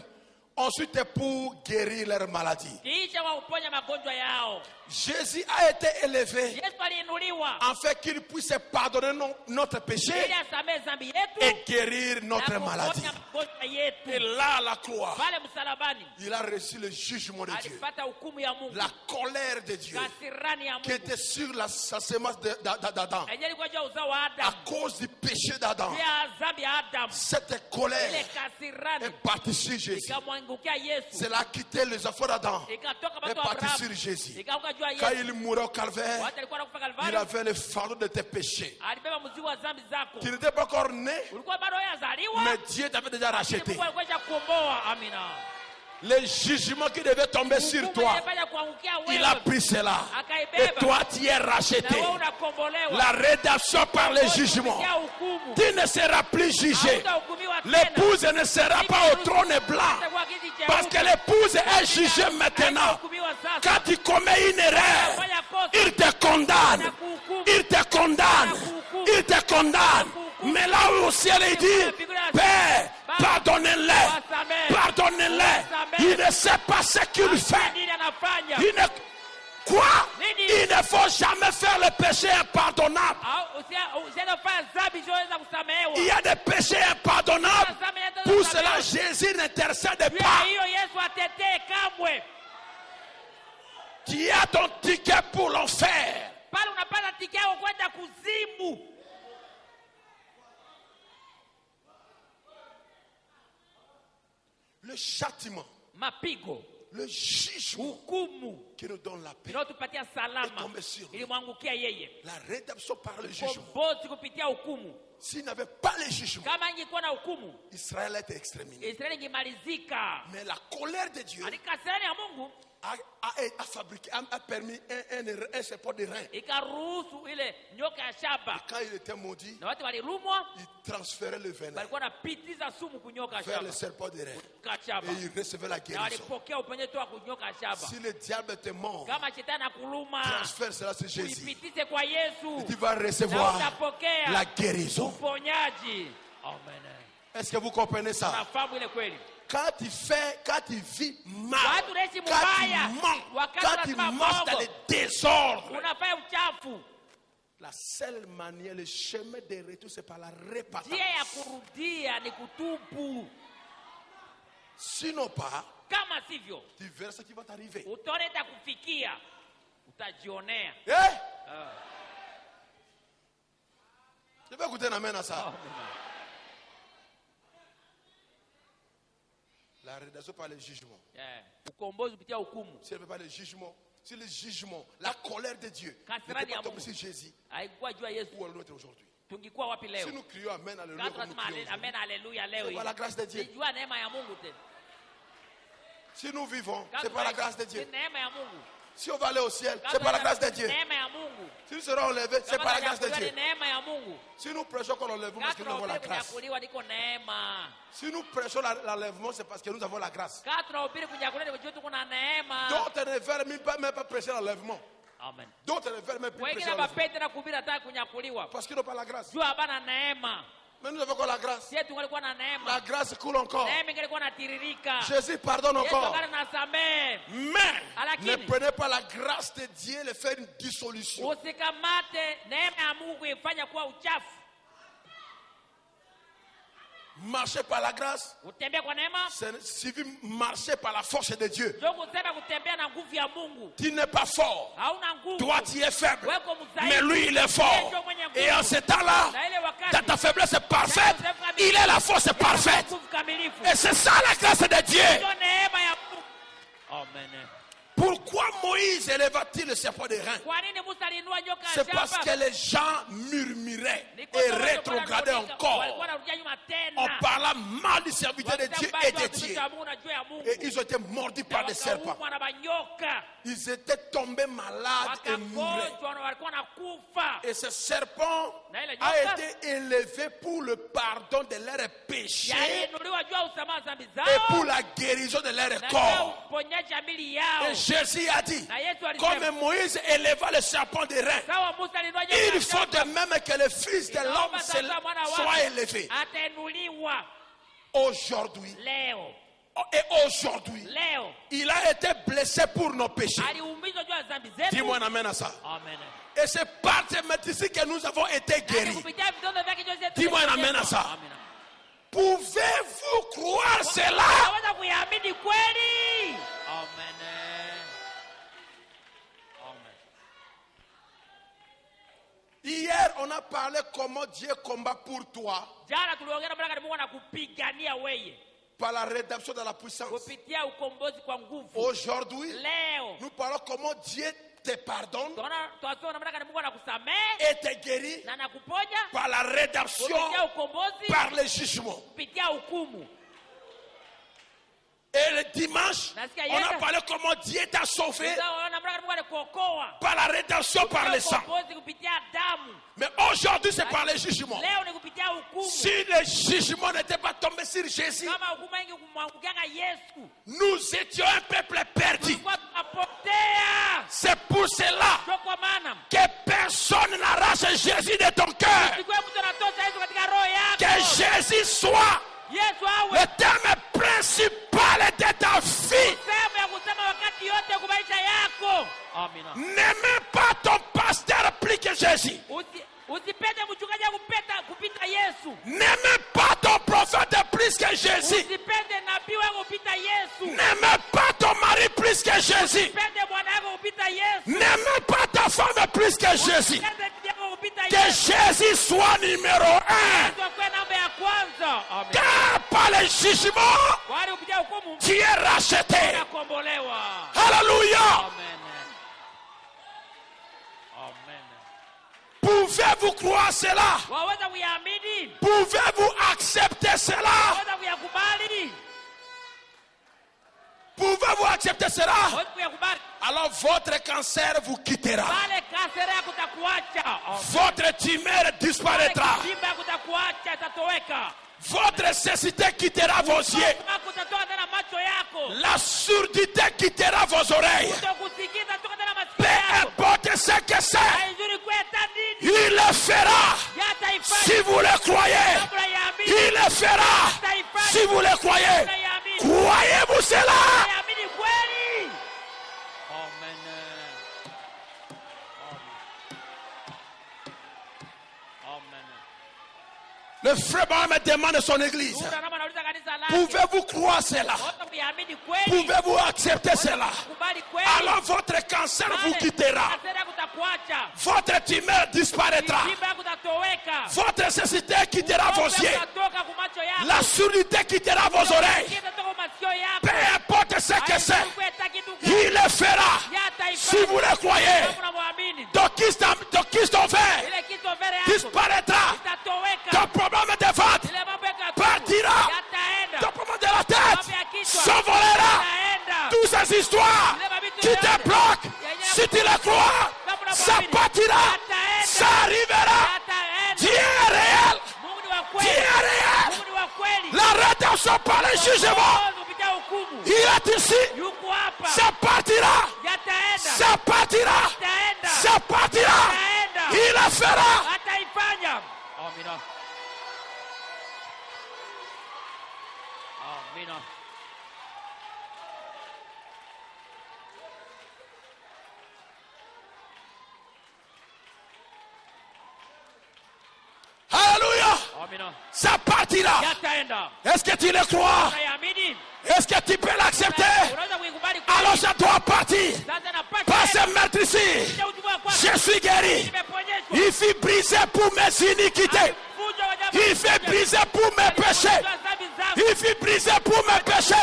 ensuite c'est pour guérir leur maladie. Jésus a été élevé afin qu'il puisse pardonner notre péché et guérir notre maladie. Et là, à la croix, il a reçu le jugement de Dieu, la colère de Dieu qui était sur la semence d'Adam. À cause du péché d'Adam, cette colère est partie sur Jésus. C'est là quitté les enfants d'Adam et partie sur Jésus. Quand il mourait au calvaire, il avait le fardeau de tes péchés. Tu n'étais pas encore né, mais Dieu t'avait déjà racheté. Le jugement qui devait tomber sur toi, il a pris cela. Et toi, tu es racheté. La rédemption par le jugement. Tu ne seras plus jugé. L'épouse ne sera pas au trône blanc. Parce que l'épouse est jugée maintenant. Quand tu commets une erreur, il te condamne. Il te condamne. Il te condamne. Mais là où au ciel il dit, Père, pardonnez-les. Pardonnez-les. Il ne sait pas ce qu'il fait. Quoi? Il ne faut jamais faire le péché impardonnable. Il y a des péchés impardonnables. Pour cela, Jésus n'intercède pas. Tu as ton ticket pour l'enfer. Le châtiment, le jugement qui nous donne la paix est tombé sur nous. La rédemption par le jugement. S'il n'avait pas le jugement, Israël était exterminé. Mais la colère de Dieu a permis un serpent de rein. Et quand il était maudit, il transférait le venin vers le serpent de rein. Et il recevait la guérison. Si le diable te mord, transfère cela sur Jésus. Et tu vas recevoir la guérison. Amen. Est-ce que vous comprenez ça? Quand tu vis mal, quand tu manges dans le désordre, la seule manière, le chemin de retour, c'est par la repentance. Sinon pas, tu verras ce qui va t'arriver. Je vais écouter un amen à ça. La rédaction par le jugement. Si elle ne fait pas le jugement, si le jugement, la colère de Dieu n'était pas tombée sur Jésus, où allons-nous être aujourd'hui? Si nous crions Amen, Alléluia, c'est par la grâce de Dieu. Si nous vivons, c'est par la grâce de Dieu. Si on va aller au ciel, c'est par la grâce de Dieu. Si nous serons enlevés, c'est par la grâce de Dieu. Si nous prêchons qu'on l'enlèvement, parce que nous avons la grâce. Si nous prêchons l'enlèvement, c'est parce que nous avons la grâce. D'autres ne veulent même pas prêcher l'enlèvement. D'autres ne veulent même plus prêcher l'enlèvement. Parce qu'ils n'ont pas la grâce. Mais nous avons encore la grâce. La grâce coule encore. Jésus pardonne encore. Mais ne prenez pas la grâce de Dieu et faire une dissolution. Marcher par la grâce, Kutembea kwa neema. c'est suivi marcher par la force de Dieu. Ndio kusema kutembea na nguvu ya Mungu. Tu n'es pas fort. Hauna nguvu. Toi, tu es faible. Wewe mzaifu. Mais lui, il est fort. Et en ce temps-là, dans ta faiblesse parfaite, il est la force parfaite. Et c'est ça la grâce de Dieu. Amen. Pourquoi Moïse éleva-t-il le serpent de rein? C'est parce que les gens murmuraient et rétrogradaient encore en parlant mal du serviteur de Dieu et de Dieu. Et ils ont été mordus par des serpents. Ils étaient tombés malades et mouraient. Et ce serpent a été élevé pour le pardon de leurs péchés et pour la guérison de leur corps. Et Jésus a dit, comme Moïse éleva le serpent de rein, il faut de même que le Fils de l'homme soit élevé. Aujourd'hui, et aujourd'hui, il a été blessé pour nos péchés. Dis-moi un amen à ça. Et c'est par ces médecines que nous avons été guéris. Dis-moi un amen à ça. Pouvez-vous croire cela? Hier, on a parlé comment Dieu combat pour toi par la rédemption de la puissance. Aujourd'hui, nous parlons comment Dieu te pardonne et te guérit par la rédemption, par le jugement. Et le dimanche, on a parlé comment Dieu t'a sauvé par la rédemption, par le sang. Mais aujourd'hui, c'est par le jugement. Si le jugement n'était pas tombé sur Jésus, nous étions un peuple perdu. C'est pour cela que personne n'arrache Jésus de ton cœur. Que Jésus soit le thème principal de ta vie. N'aimez pas ton pasteur plus que Jésus. N'aimez pas ton prophète plus que Jésus. N'aimez pas ton mari plus que Jésus. N'aimez pas ta femme plus que Jésus. Que Jésus soit numéro 1. Car par le jugement, tu es racheté. Alléluia. Pouvez-vous croire cela? Pouvez-vous accepter cela? Pouvez-vous accepter cela? Alors votre cancer vous quittera. Votre tumeur disparaîtra. Votre cécité quittera vos yeux. La surdité quittera vos oreilles. Peu importe ce que c'est, il le fera. Si vous le croyez, il le fera. Si vous le croyez, croyez-vous cela? Le frère me demande son église. Pouvez-vous croire cela? Pouvez-vous accepter cela? Alors votre cancer vous quittera. Votre tumeur disparaîtra. Votre cécité quittera vos yeux. La surdité quittera vos oreilles. Peu importe ce que c'est, il le fera. Si vous le croyez, ton verre disparaîtra. Ton problème de ventre partira. Ton problème de la tête s'envolera. Toutes ces histoires qui te bloquent, si tu le crois, ça partira. Ça arrivera. Dieu est réel. Dieu est réel. La rédemption par le jugement, il est ici. Ça partira. Ça partira. Ça partira. Il le fera. Alléluia. Ça partira. Est-ce que tu le crois? Est-ce que tu peux l'accepter? Alors ça doit partir. Pas ce meurtre ici. Je suis guéri. Il fut brisé pour mes iniquités. Il fut brisé pour mes péchés. Il fut brisé pour mes péchés.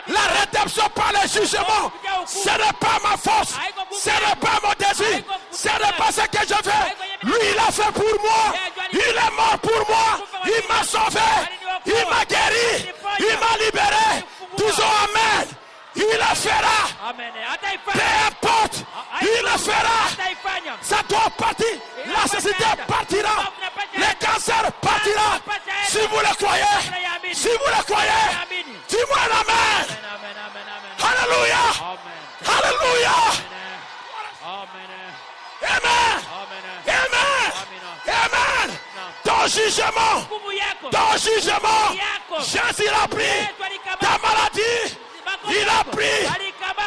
La rédemption par le jugement. Ce n'est pas ma force. Ce n'est pas mon désir. Ce n'est pas ce que je fais. Lui, il a fait pour moi. Il est mort pour moi. Il m'a sauvé. Il m'a guéri. Il m'a libéré. Disons Amen. Il le fera. Peu importe. Il le fera. Ça doit partir. La société partira. Le cancer partira. Si vous le croyez. Si vous le croyez. Dis-moi un Amen. Alléluia. Alléluia. Amen. Amen. Amen. Ton jugement, Jésus l'a pris. Ta maladie, il a pris.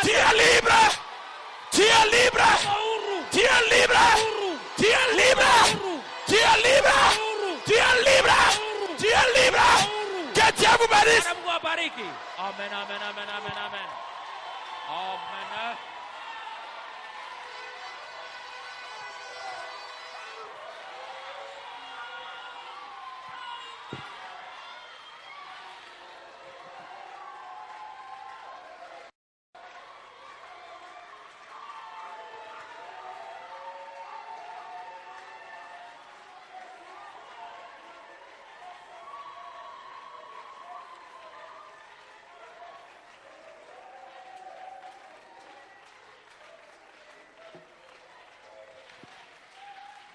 Tu es libre. Tu es libre. Tu es libre. Tu es libre. Tu es libre. Tu es libre. Tu es libre. Que Dieu vous bénisse. Amen, amen, amen, amen, amen. Amen.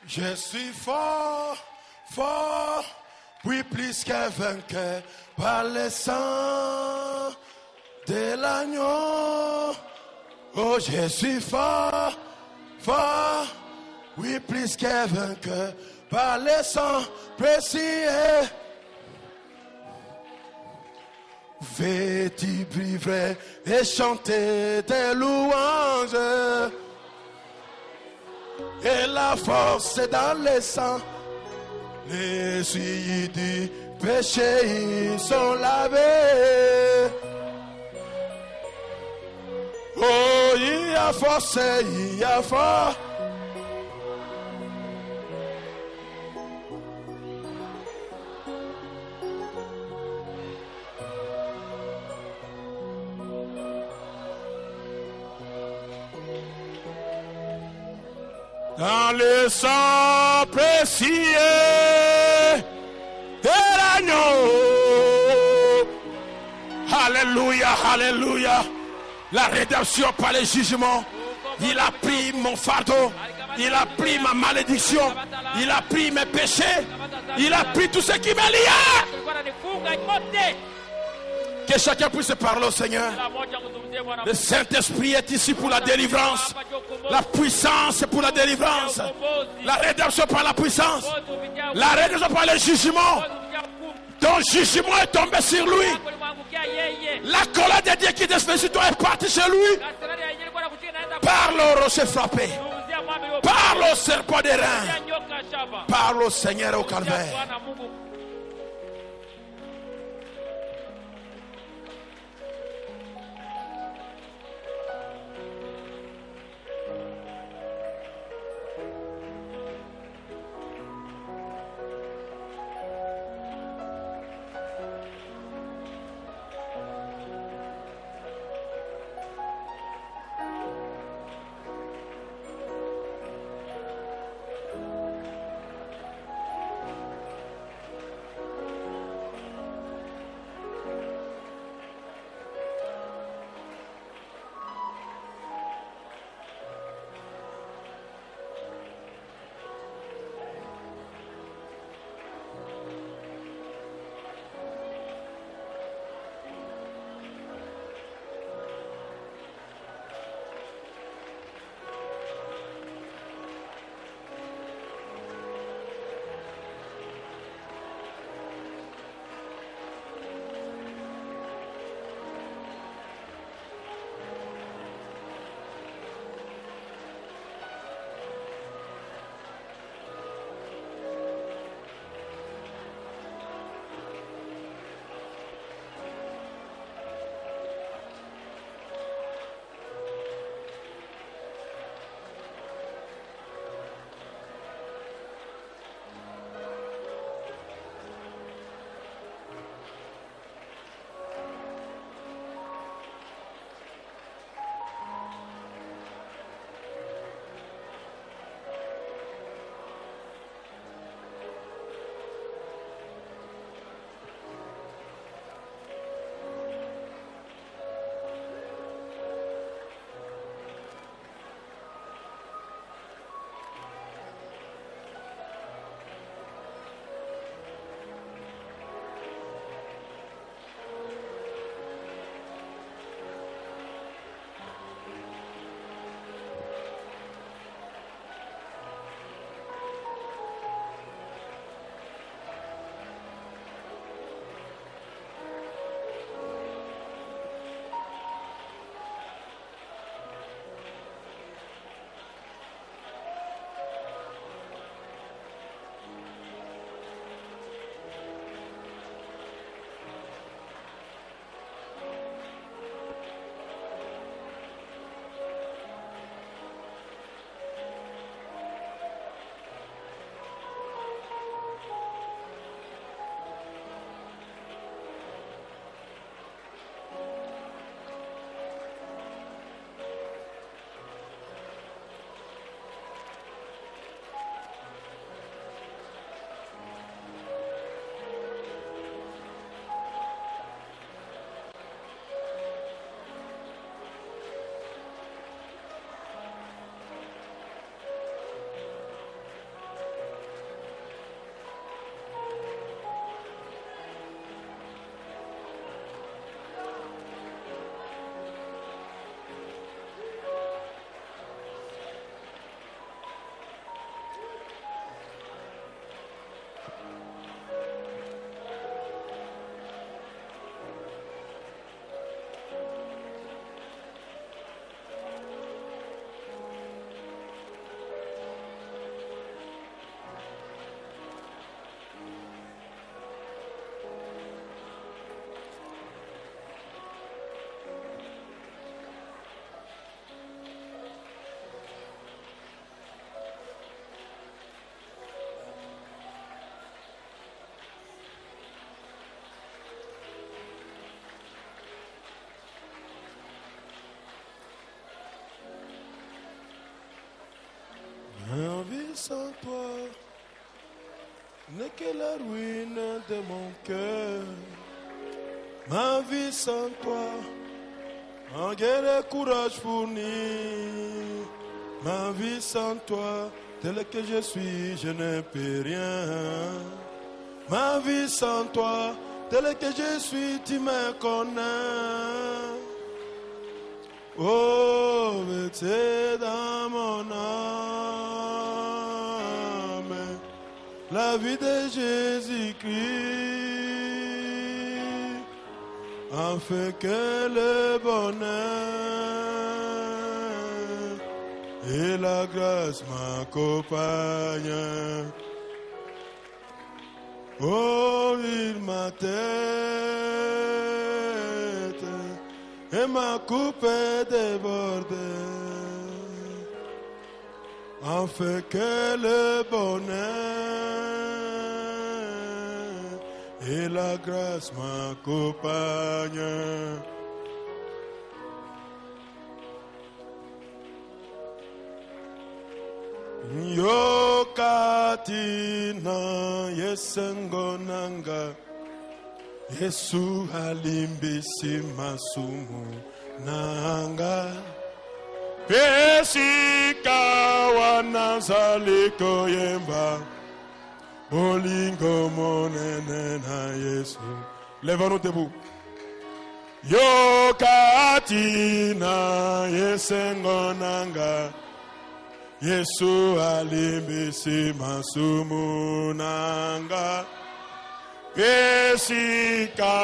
Je suis fort, fort, oui plus qu'un vainqueur par le sang de l'agneau. Oh, je suis fort, fort, oui plus qu'un vainqueur par le sang précieux. Vais-tu vivre et chanter tes louanges? Et la force est dans le sang. Les souillures du péché ils sont lavés. Oh, il y a force, il y a force. Dans le sang précieux de l'agneau. Alléluia, alléluia. La rédemption par le jugement. Il a pris mon fardeau. Il a pris ma malédiction. Il a pris mes péchés. Il a pris tout ce qui me liait. Que chacun puisse parler au Seigneur. Le Saint-Esprit est ici pour la délivrance. La puissance pour la délivrance. La rédemption par la puissance. La rédemption par le jugement. Ton jugement est tombé sur lui. La colère de Dieu qui descend sur toi est partie chez lui. Parle au rocher frappé. Parle au serpent des reins. Parle au Seigneur au calvaire. sans toi n'est que la ruine de mon cœur. Ma vie sans toi, en guerre et courage fourni. Ma vie sans toi, tel que je suis, je ne peux rien. Ma vie sans toi, tel que je suis, tu me connais. Oh, vêtez dans mon âme la vie de Jésus-Christ, afin que le bonheur et la grâce m'accompagnent. Oh, il ma tête et ma coupe est débordée, afin que le bonheur et la grâce m'accompagnent. Yokatina yesengonanga Yesu alimbisi masumu nanga Pesika wanazaliko yemba Bolingo monene na Yesu. Lève-nous debout. Yokatina yesengonanga Yesu alimbisi masumu nanga Pesika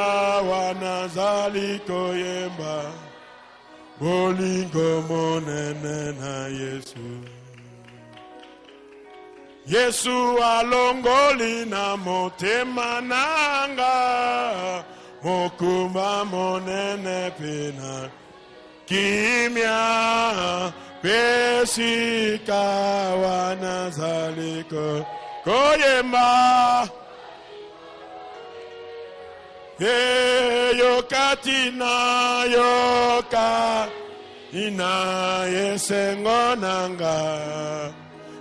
wanazaliko yemba Bolingo monene na Yesu. Yesu alongoli na motema nanga Mokumba monene pena kimya Pesika wanazaliko koyemba Yokatina yoka ina yesengonanga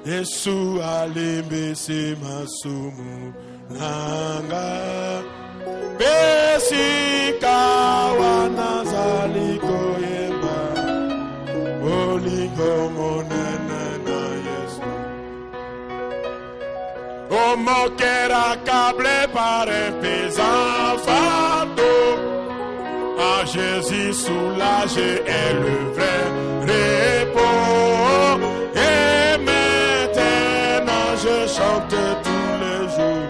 Yesu alimbisi masumu nanga Pesika wanazaliko yemba Bolingo monene na Yesu. Oh, mon cœur accablé par un pesant fardeau, ah, Jésus soulagé est le vrai repos. Et maintenant je chante tous les jours,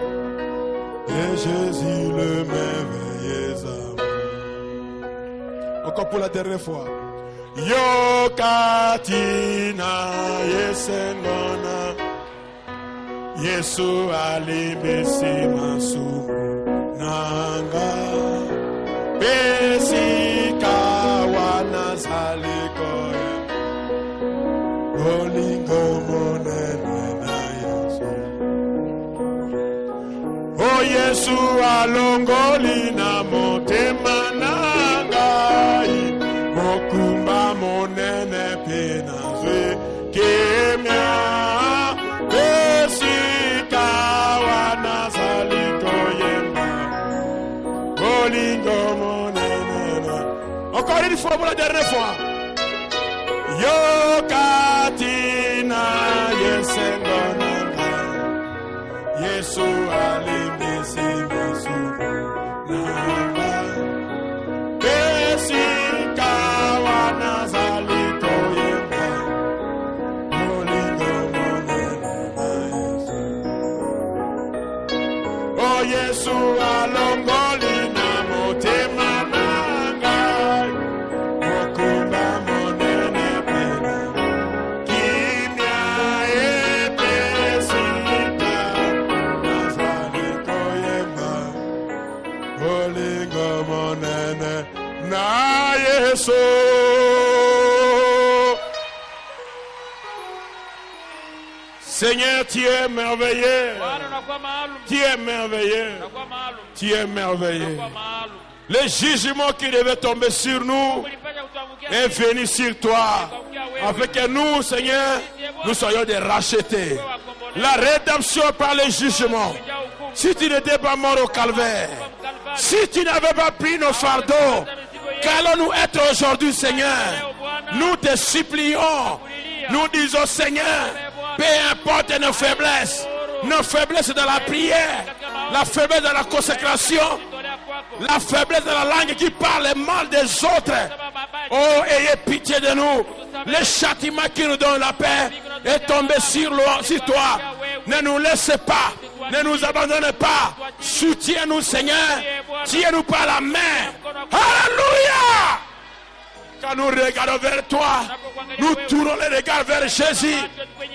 et Jésus le merveilleux amour. Encore pour la dernière fois. Yokatina yesengona Yesu alimbisi masumu nanga Pesika wanazaliko Bolingo monene na Yesu. Oh, Yesu alongoli na motema nanga Mokumba monene pena zwe kemya Pesika wanazaliko yemba Bolingo monene. Encore une fois pour la dernière fois. Yokatina yesengonanga Yesu alimbisi masumu nanga Pesika wanazaliko yemba Bolingo monene na Yesu. Oh, Yesu alongoli na motema nanga Mokumba monene pena kimya epesika nazaliko yemba Bolingo monene na Yesu. Seigneur, tu es merveilleux. Tu es merveilleux. Tu es merveilleux. Le jugement qui devait tomber sur nous est venu sur toi. Afin que nous, Seigneur, nous soyons des rachetés. la rédemption par le jugement. Si tu n'étais pas mort au calvaire, si tu n'avais pas pris nos fardeaux, qu'allons-nous être aujourd'hui, Seigneur? Nous te supplions, nous disons, Seigneur, peu importe nos faiblesses dans la prière, la faiblesse dans la consécration, la faiblesse de la langue qui parle mal des autres. Oh, ayez pitié de nous. Le châtiment qui nous donne la paix est tombé sur toi. Ne nous laisse pas, ne nous abandonne pas. Soutiens-nous, Seigneur. Tiens-nous par la main. Alléluia. Quand nous regardons vers toi, nous tournons les regards vers Jésus.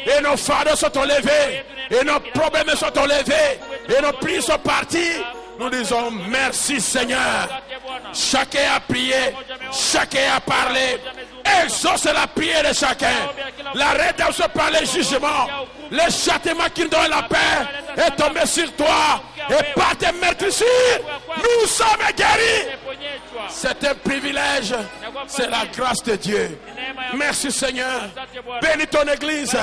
Et nos fardeaux sont enlevés. Et nos problèmes sont enlevés. Et nos prières sont partis. Nous disons merci, Seigneur. Chacun a prié, chacun a parlé. Exauce la prière de chacun. La rédemption par le jugement. Le châtiment qui nous donne la paix est tombé sur toi. Et par tes meurtrissures, nous sommes guéris. C'est un privilège. C'est la grâce de Dieu. Merci, Seigneur. Bénis ton église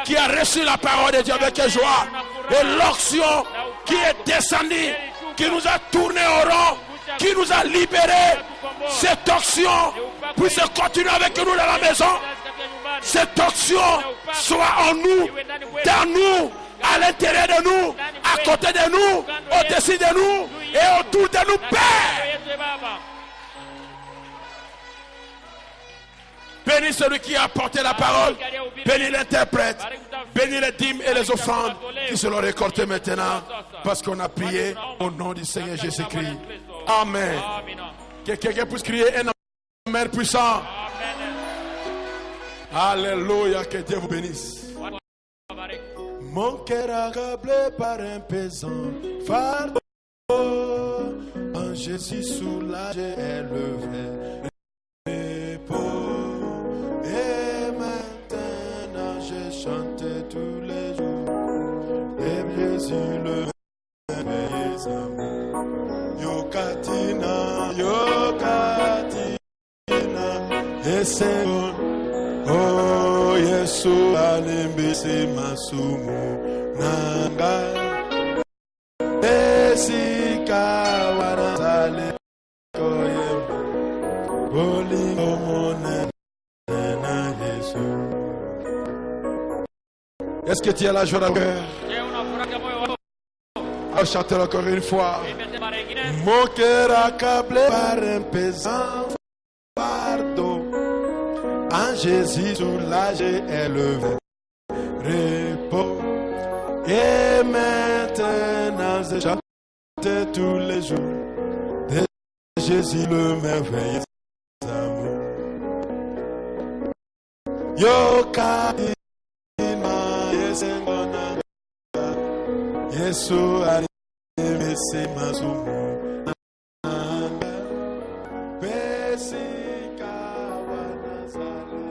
qui a reçu la parole de Dieu avec joie. Et l'onction qui est descendue, qui nous a tourné au rond, qui nous a libérés. Cette onction puisse continuer avec nous dans la maison. Cette onction soit en nous, dans nous, à l'intérieur de nous, à côté de nous, au-dessus de nous et autour de nous, Père. Bénis celui qui a apporté la parole. Bénis l'interprète. Bénis les dîmes et les offrandes qui seront récoltées maintenant. Parce qu'on a prié au nom du Seigneur Jésus-Christ. Amen. Que quelqu'un puisse crier un amen puissant. Alléluia. Que Dieu vous bénisse. Mon cœur accablé par un pesant fardeau, en Jésus soulagé et levé. Et maintenant je chante tous les jours. Et Jésus le merveilleux amour. Yokatina, et c'est bon. Oh, Yesu alimbisi masumu nanga. Esika warazale koye. Bolingo mone na Yesu. Est-ce que tu as la joie dans le cœur? On chante encore une fois. Mon cœur accablé par un pesant fardeau, en Jésus soulagé et levé. Repos. Et maintenant je chante tous les jours de Jésus le merveilleux amour. Yokatina yesengona Yesu alimese mazumu Besika wa Nazareth.